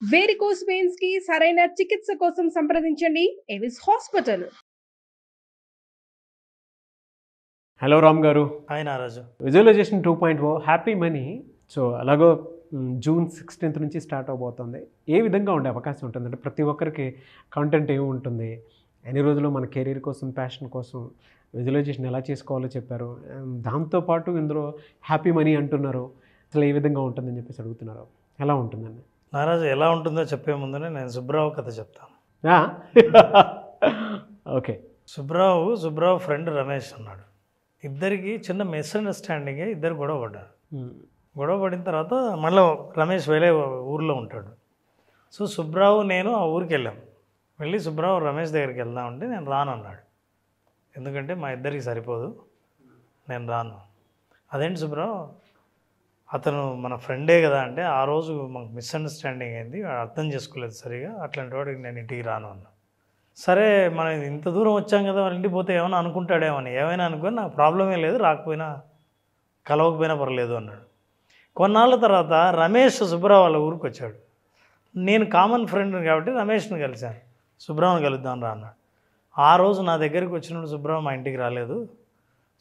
Varicose veins కి సరైన చికిత్స కోసం సంప్రదించండి ఎవిస్ హాస్పిటల్. హలో రామ్ గారు. హాయ్ నారాజు. Visualization 2.0 happy money. సో అలాగో జూన్ 16th నుంచి స్టార్ట్ అవబోతుంది. ఏ విధంగా ఉండే అవకాశం ఉంటుంది? అంటే ప్రతి ఒక్కరికి కంటెంట్ ఏమి ఉంటుంది, ఎన్ని రోజులు మన కెరీర్ కోసం, ప్యాషన్ కోసం విజువలైజేషన్ ఎలా చేసుకోవాలో చెప్పారు. దాంతోపాటు ఇందులో హ్యాపీ మనీ అంటున్నారు. అసలు ఏ విధంగా ఉంటుందని చెప్పేసి అడుగుతున్నారు. ఎలా ఉంటుందండి నారాజు? ఎలా ఉంటుందో చెప్పే ముందునే నేను సుబ్రావు కథ చెప్తాను. ఓకే. సుబ్రావు ఫ్రెండ్ రమేష్ ఉన్నాడు. ఇద్దరికి చిన్న మిస్అండర్స్టాండింగే, ఇద్దరు గొడవ పడ్డారు. గొడవ పడిన తర్వాత మళ్ళీ రమేష్ వేరే ఊర్లో ఉంటాడు. సో సుబ్రావు నేను ఆ ఊరికి వెళ్ళి సుబ్రావు రమేష్ దగ్గరికి వెళ్దామంటే నేను రాను అన్నాడు. ఎందుకంటే మా ఇద్దరికి సరిపోదు, నేను రాను. అదేంటి సుబ్రావు, అతను మన ఫ్రెండే కదా అంటే, ఆ రోజు మాకు మిస్అండర్స్టాండింగ్ అయింది, అర్థం చేసుకోలేదు సరిగా, అట్లాంటి వాడికి నేను ఇంటికి రాను అన్నా. సరే మనం ఇంత దూరం వచ్చాం కదా, వాళ్ళ ఇంటికి పోతే ఏమైనా అనుకుంటాడేమని, ఏమైనా అనుకుని నాకు ప్రాబ్లమే లేదు, రాకపోయినా కలవకపోయినా పర్లేదు అన్నాడు. కొన్నాళ్ళ తర్వాత రమేష్ సుబ్రావు వాళ్ళ ఊరికి వచ్చాడు. నేను కామన్ ఫ్రెండ్ కాబట్టి రమేష్ని కలిశాను. సుబ్రావుని కలుద్దాం రా అన్నాడు. ఆ రోజు నా దగ్గరికి వచ్చినప్పుడు సుబ్రావు మా ఇంటికి రాలేదు.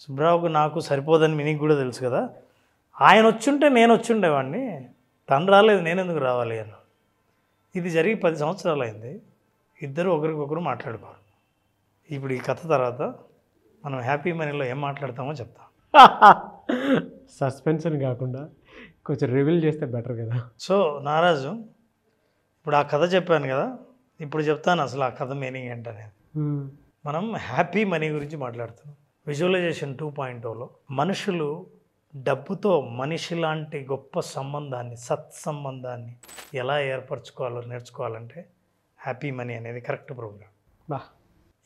సుబ్రావుకు నాకు సరిపోదని మీకు కూడా తెలుసు కదా, ఆయన వచ్చుంటే నేను వచ్చుండేవాడిని, తను రాలేదు, నేను ఎందుకు రావాలి అన్నాడు. ఇది జరిగి 10 సంవత్సరాలు అయింది. ఇద్దరు ఒకరికొకరు మాట్లాడుకోరు. ఇప్పుడు ఈ కథ తర్వాత మనం హ్యాపీ మనీలో ఏం మాట్లాడతామో చెప్తాం. సస్పెన్షన్ కాకుండా కొంచెం రివీల్ చేస్తే బెటర్ కదా. సో నారాజు, ఇప్పుడు ఆ కథ చెప్పాను కదా, ఇప్పుడు చెప్తాను అసలు ఆ కథ మీనింగ్ ఏంటనేది. మనం హ్యాపీ మనీ గురించి మాట్లాడుతున్నాం. విజువలైజేషన్ 2.0లో మనుషులు డబ్బుతో మనిషి లాంటి గొప్ప సంబంధాన్ని, సత్సంబంధాన్ని ఎలా ఏర్పరచుకోవాలో నేర్చుకోవాలంటే హ్యాపీ మనీ అనేది కరెక్ట్ ప్రోగ్రామ్.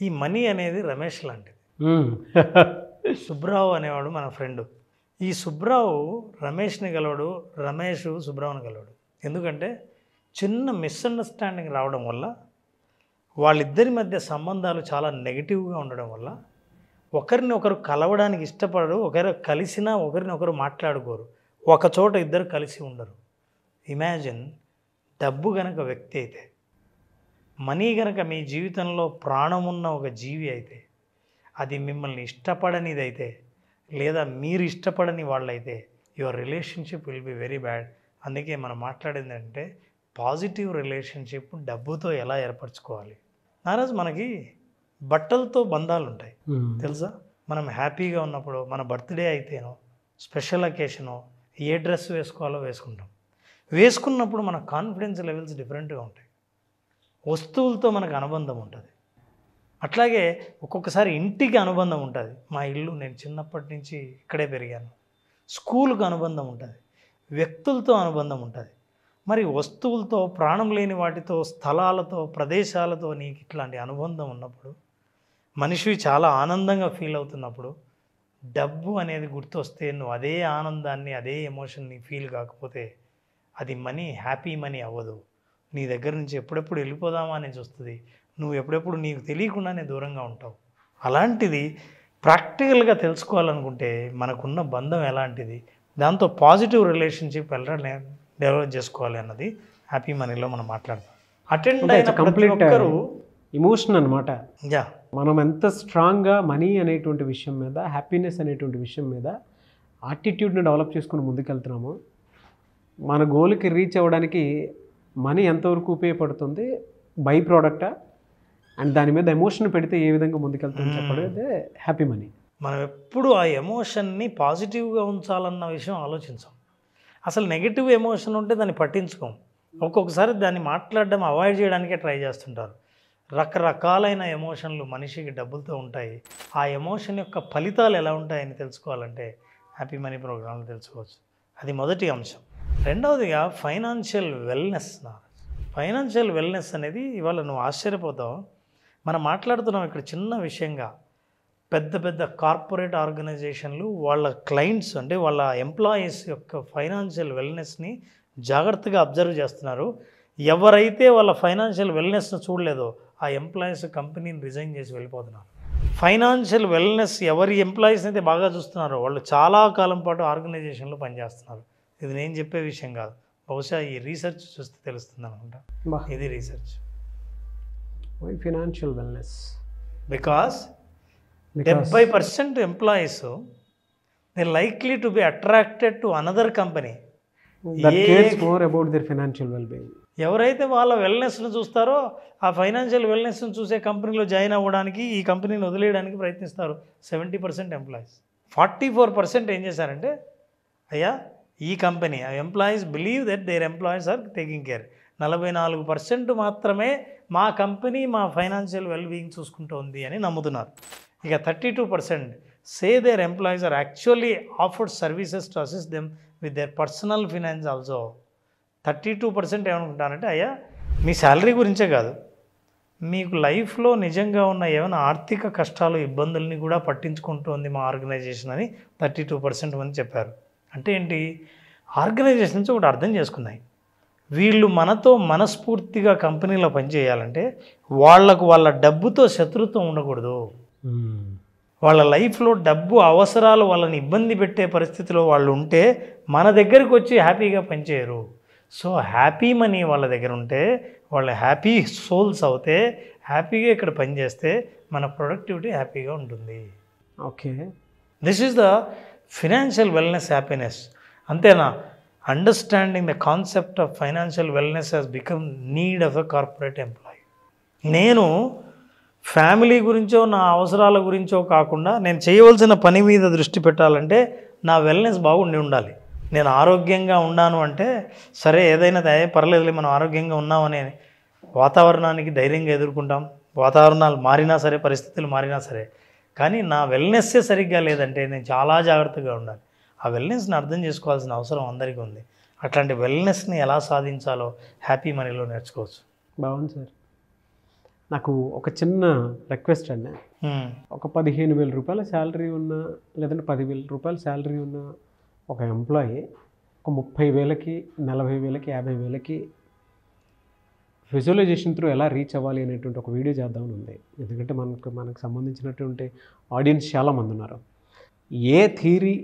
ఈ మనీ అనేది రమేష్ లాంటిది. సుబ్రావు అనేవాడు మన ఫ్రెండ్. ఈ సుబ్రావు రమేష్ని కలవడు, రమేష్ సుబ్రావుని కలవడు. ఎందుకంటే చిన్న మిస్అండర్స్టాండింగ్ రావడం వల్ల, వాళ్ళిద్దరి మధ్య సంబంధాలు చాలా నెగిటివ్గా ఉండడం వల్ల ఒకరిని ఒకరు కలవడానికి ఇష్టపడరు, ఒకరు కలిసినా ఒకరినొకరు మాట్లాడుకోరు, ఒక చోట ఇద్దరు కలిసి ఉండరు. ఇమాజిన్, డబ్బు గనక వ్యక్తి అయితే, మనీ గనక మీ జీవితంలో ప్రాణమున్న ఒక జీవి అయితే, అది మిమ్మల్ని ఇష్టపడనిది అయితే, లేదా మీరు ఇష్టపడని వాళ్ళైతే, your relationship will be very bad. అందుకే మనం మాట్లాడింది అంటే పాజిటివ్ రిలేషన్షిప్ డబ్బుతో ఎలా ఏర్పరచుకోవాలి. నారాజు, మనకి బట్టలతో బంధాలు ఉంటాయి తెలుసా. మనం హ్యాపీగా ఉన్నప్పుడు, మన బర్త్డే అయితేనో, స్పెషల్ అకేషనో, ఏ డ్రెస్ వేసుకోవాలో వేసుకుంటాం. వేసుకున్నప్పుడు మన కాన్ఫిడెన్స్ లెవెల్స్ డిఫరెంట్గా ఉంటాయి. వస్తువులతో మనకు అనుబంధం ఉంటుంది. అట్లాగే ఒక్కొక్కసారి ఇంటికి అనుబంధం ఉంటుంది. మా ఇల్లు, నేను చిన్నప్పటి నుంచి ఇక్కడే పెరిగాను. స్కూల్కి అనుబంధం ఉంటుంది, వ్యక్తులతో అనుబంధం ఉంటుంది. మరి వస్తువులతో, ప్రాణం లేని వాటితో, స్థలాలతో, ప్రదేశాలతో నీకు ఇట్లాంటి అనుబంధం ఉన్నప్పుడు, మనిషి చాలా ఆనందంగా ఫీల్ అవుతున్నప్పుడు, డబ్బు అనేది గుర్తొస్తే నువ్వు అదే ఆనందాన్ని, అదే ఎమోషన్ని ఫీల్ కాకపోతే అది మనీ, హ్యాపీ మనీ అవ్వదు. నీ దగ్గర నుంచి ఎప్పుడెప్పుడు వెళ్ళిపోదామా అని చూస్తుంది. నువ్వు ఎప్పుడెప్పుడు నీకు తెలియకుండానే దూరంగా ఉంటావు. అలాంటిది ప్రాక్టికల్గా తెలుసుకోవాలనుకుంటే మనకున్న బంధం ఎలాంటిది, దాంతో పాజిటివ్ రిలేషన్షిప్ ఎలా డెవలప్ చేసుకోవాలి అన్నది హ్యాపీ మనీలో మనం మాట్లాడతాం. అటెండ్ అయిన ప్రతి ఒక్కరు ఇమోషన్ అనమాట. యా, మనం ఎంత స్ట్రాంగ్గా మనీ అనేటువంటి విషయం మీద, హ్యాపీనెస్ అనేటువంటి విషయం మీద యాటిట్యూడ్ని డెవలప్ చేసుకుని ముందుకెళ్తున్నాము. మన గోల్కి రీచ్ అవ్వడానికి మనీ ఎంతవరకు ఉపయోగపడుతుంది, బై ప్రోడక్టా, అండ్ దాని మీద ఎమోషన్ పెడితే ఏ విధంగా ముందుకెళ్తామని చెప్పడం అదే హ్యాపీ మనీ. మనం ఎప్పుడు ఆ ఎమోషన్ని పాజిటివ్గా ఉంచాలన్న విషయం ఆలోచించాం. అసలు నెగిటివ్ ఎమోషన్ ఉంటే దాన్ని పట్టించుకోం. ఒక్కొక్కసారి దాన్ని మాట్లాడడం అవాయిడ్ చేయడానికే ట్రై చేస్తుంటారు. రకరకాలైన ఎమోషన్లు మనిషికి డబ్బులతో ఉంటాయి. ఆ ఎమోషన్ యొక్క ఫలితాలు ఎలా ఉంటాయని తెలుసుకోవాలంటే హ్యాపీ మనీ ప్రోగ్రాంలో తెలుసుకోవచ్చు. అది మొదటి అంశం. రెండవదిగా ఫైనాన్షియల్ వెల్నెస్. ఫైనాన్షియల్ వెల్నెస్ అనేది ఇవాళ నువ్వు ఆశ్చర్యపోతావు. మనం మాట్లాడుతున్నాం ఇక్కడ చిన్న విషయంగా. పెద్ద పెద్ద కార్పొరేట్ ఆర్గనైజేషన్లు వాళ్ళ క్లయింట్స్, అంటే వాళ్ళ ఎంప్లాయీస్ యొక్క ఫైనాన్షియల్ వెల్నెస్ని జాగ్రత్తగా అబ్జర్వ్ చేస్తున్నారు. ఎవరైతే వాళ్ళ ఫైనాన్షియల్ వెల్నెస్ను చూడలేదో ఆ ఎంప్లాయీస్ కంపెనీని రిజైన్ చేసి వెళ్ళిపోతున్నారు. ఫైనాన్షియల్ వెల్నెస్ ఎవరి ఎంప్లాయీస్ని అయితే బాగా చూస్తున్నారో వాళ్ళు చాలా కాలం పాటు ఆర్గనైజేషన్లో పనిచేస్తున్నారు. ఇది నేను చెప్పే విషయం కాదు, బహుశా ఈ రీసెర్చ్ చూస్తే తెలుస్తుంది అనుకుంటా. బా ఇది research. Financial wellness because 70% employees they likely to be attracted to another company. That cares more about their financial wellbeing. ఎవరైతే వాళ్ళ వెల్నెస్ను చూస్తారో ఆ ఫైనాన్షియల్ వెల్నెస్ను చూసే కంపెనీలో జాయిన్ అవ్వడానికి, ఈ కంపెనీని వదిలేయడానికి ప్రయత్నిస్తారు 70% ఎంప్లాయీస్. 44% ఏం చేశారంటే, అయ్యా ఈ company employees believe that their employees are taking care. 44% మాత్రమే మా కంపెనీ మా ఫైనాన్షియల్ వెల్బీయింగ్ చూసుకుంటోంది అని నమ్ముతున్నారు. ఇక 32% say their employees are actually offered services to assist them with their personal finance also. 32% ఏమనుకుంటారంటే, అయ్యా మీ శాలరీ గురించే కాదు, మీకు లైఫ్లో నిజంగా ఉన్న ఏమైనా ఆర్థిక కష్టాలు ఇబ్బందుల్ని కూడా పట్టించుకుంటోంది మా ఆర్గనైజేషన్ అని 32% మంది చెప్పారు. అంటే ఏంటి, ఆర్గనైజేషన్ నుంచి ఒకటి అర్థం చేసుకున్నాయి, వీళ్ళు మనతో మనస్ఫూర్తిగా కంపెనీలో పనిచేయాలంటే వాళ్లకు వాళ్ళ డబ్బుతో శత్రుత్వం ఉండకూడదు. వాళ్ళ లైఫ్లో డబ్బు అవసరాలు వాళ్ళని ఇబ్బంది పెట్టే పరిస్థితిలో వాళ్ళు ఉంటే మన దగ్గరికి వచ్చి హ్యాపీగా పనిచేయరు. సో హ్యాపీ మనీ వాళ్ళ దగ్గర ఉంటే వాళ్ళ హ్యాపీ సోల్స్ అవుతే హ్యాపీగా ఇక్కడ పనిచేస్తే మన ప్రొడక్టివిటీ హ్యాపీగా ఉంటుంది. Okay, this is the financial wellness happiness. అంతేనా? Understanding the concept of financial wellness has become need of a corporate employee. నేను ఫ్యామిలీ గురించో నా అవసరాల గురించో కాకుండా నేను చేయవలసిన పని మీద దృష్టి పెట్టాలంటే నా వెల్నెస్ బాగుండి ఉండాలి. నేను ఆరోగ్యంగా ఉన్నాను అంటే సరే ఏదైనా పర్లేదులే మనం ఆరోగ్యంగా ఉన్నామనే వాతావరణానికి ధైర్యంగా ఎదుర్కొంటాం. వాతావరణాలు మారినా సరే, పరిస్థితులు మారినా సరే, కానీ నా వెల్నెస్సే సరిగ్గా లేదంటే నేను చాలా జాగ్రత్తగా ఉండాలి. ఆ వెల్నెస్ని అర్థం చేసుకోవాల్సిన అవసరం అందరికీ ఉంది. అట్లాంటి వెల్నెస్ని ఎలా సాధించాలో హ్యాపీ మనీలో నేర్చుకోవచ్చు. బాగుంది సార్. నాకు ఒక చిన్న రిక్వెస్ట్ అండి, ఒక 15,000 రూపాయల శాలరీ ఉన్న లేదంటే 10,000 రూపాయల శాలరీ ఉన్న ఒక ఎంప్లాయీ ఒక 30,000కి 40,000కి 50,000కి విజువలైజేషన్ త్రూ ఎలా రీచ్ అవ్వాలి అనేటువంటి ఒక వీడియో చేద్దామని ఉంది. ఎందుకంటే మనకు సంబంధించినటువంటి ఆడియన్స్ చాలామంది ఉన్నారు. ఏ థియరీ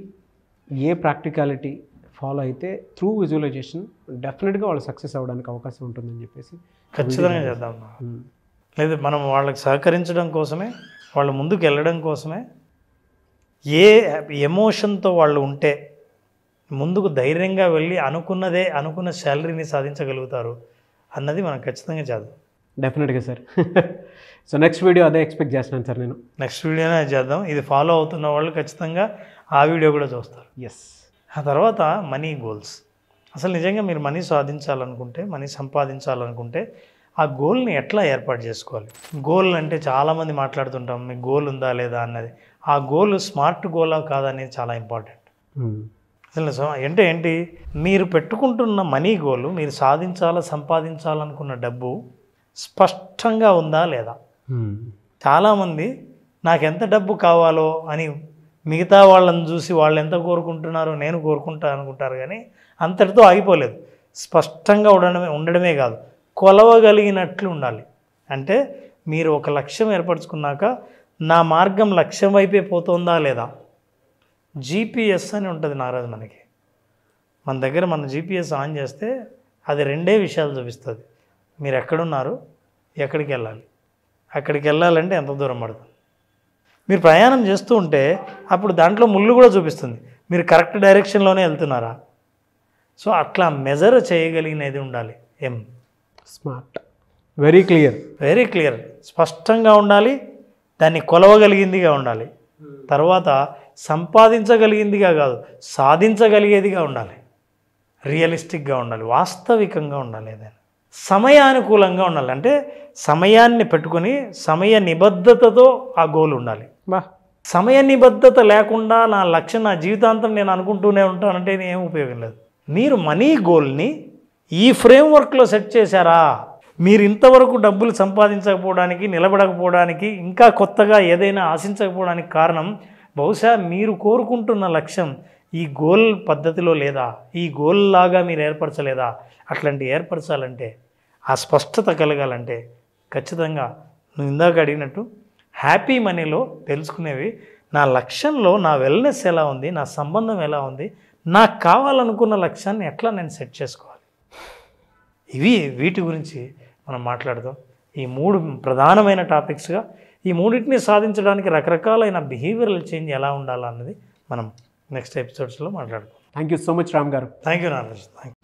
ఏ ప్రాక్టికాలిటీ ఫాలో అయితే త్రూ విజువలైజేషన్ డెఫినెట్గా వాళ్ళు సక్సెస్ అవ్వడానికి అవకాశం ఉంటుందని చెప్పేసి ఖచ్చితంగా చేద్దాం. లేదు, మనం వాళ్ళకి సహకరించడం కోసమే, వాళ్ళు ముందుకు వెళ్ళడం కోసమే, ఏ ఎమోషన్తో వాళ్ళు ఉంటే ముందుకు ధైర్యంగా వెళ్ళి అనుకున్న శాలరీని సాధించగలుగుతారు అన్నది మనం ఖచ్చితంగా చేద్దాం. డెఫినెట్గా సార్. సో నెక్స్ట్ వీడియో అదే ఎక్స్పెక్ట్ చేస్తున్నాను సార్. నేను నెక్స్ట్ వీడియోనే చేద్దాం. ఇది ఫాలో అవుతున్న వాళ్ళు ఖచ్చితంగా ఆ వీడియో కూడా చూస్తారు. ఎస్. ఆ తర్వాత మనీ గోల్స్. అసలు నిజంగా మీరు మనీ సాధించాలనుకుంటే, మనీ సంపాదించాలనుకుంటే ఆ గోల్ని ఎట్లా ఏర్పాటు చేసుకోవాలి? గోల్ అంటే చాలామంది మాట్లాడుతుంటాం, మీకు గోల్ ఉందా లేదా అన్నది. ఆ గోల్ స్మార్ట్ గోలా కాదనేది చాలా ఇంపార్టెంట్. అసలు అంటే ఏంటి, మీరు పెట్టుకుంటున్న మనీ గోల్, మీరు సంపాదించాలనుకున్న డబ్బు స్పష్టంగా ఉందా లేదా? చాలామంది నాకు ఎంత డబ్బు కావాలో అని మిగతా వాళ్ళని చూసి వాళ్ళు ఎంత కోరుకుంటున్నారో నేను కోరుకుంటా అనుకుంటారు, కానీ అంతటితో ఆగిపోలేదు. స్పష్టంగా ఉండడమే కాదు, కొలవగలిగినట్లు ఉండాలి. అంటే మీరు ఒక లక్ష్యం ఏర్పరచుకున్నాక నా మార్గం లక్ష్యం వైపే పోతుందా లేదా? జీపీఎస్ అని ఉంటుంది నారాజు మనకి. మన జీపీఎస్ ఆన్ చేస్తే అది 2 విషయాలు చూపిస్తుంది. మీరు ఎక్కడున్నారు, ఎక్కడికి వెళ్ళాలి. అక్కడికి వెళ్ళాలంటే ఎంత దూరం పడుతుంది. మీరు ప్రయాణం చేస్తూ ఉంటే అప్పుడు దాంట్లో ముళ్ళు కూడా చూపిస్తుంది, మీరు కరెక్ట్ డైరెక్షన్లోనే వెళ్తున్నారా. సో అట్లా మెజర్ చేయగలిగినది ఉండాలి. స్మార్ట్, వెరీ క్లియర్, స్పష్టంగా ఉండాలి. దాన్ని కొలవగలిగిందిగా ఉండాలి. తర్వాత సంపాదించగలిగిందిగా కాదు, సాధించగలిగేదిగా ఉండాలి. రియలిస్టిక్గా ఉండాలి, వాస్తవికంగా ఉండాలి. ఏదైనా సమయానుకూలంగా ఉండాలి. అంటే సమయాన్ని పెట్టుకొని సమయ నిబద్ధతతో ఆ గోల్ ఉండాలి. సమయ నిబద్ధత లేకుండా నా లక్ష్యం నా జీవితాంతం నేను అనుకుంటూనే ఉంటానంటే ఏం ఉపయోగం లేదు. మీరు మనీ గోల్ని ఈ ఫ్రేమ్వర్క్లో సెట్ చేశారా? మీరు ఇంతవరకు డబ్బులు సంపాదించకపోవడానికి, నిలబడకపోవడానికి, ఇంకా కొత్తగా ఏదైనా ఆశించకపోవడానికి కారణం బహుశా మీరు కోరుకుంటున్న లక్ష్యం ఈ గోల్ పద్ధతిలో లేదా, ఈ గోల్ లాగా మీరు ఏర్పరచలేదా? అట్లాంటి ఏర్పరచాలంటే, ఆ స్పష్టత కలగాలంటే ఖచ్చితంగా నువ్వు ఇందాక అడిగినట్టు హ్యాపీ మనీలో తెలుసుకునేవి నా లక్ష్యంలో నా వెల్నెస్ ఎలా ఉంది, నా సంబంధం ఎలా ఉంది, నాకు కావాలనుకున్న లక్ష్యాన్ని ఎట్లా నేను సెట్ చేసుకోవాలి. వీటి గురించి మనం మాట్లాడదాం. ఈ 3 ప్రధానమైన టాపిక్స్గా ఈ మూడింటిని సాధించడానికి రకరకాలైన బిహేవియరల్ చేంజ్ ఎలా ఉండాలన్నది మనం నెక్స్ట్ ఎపిసోడ్స్లో మాట్లాడుకుందాం. Thank you so much Ram గారు. Thank you Nagaraj. Thank you.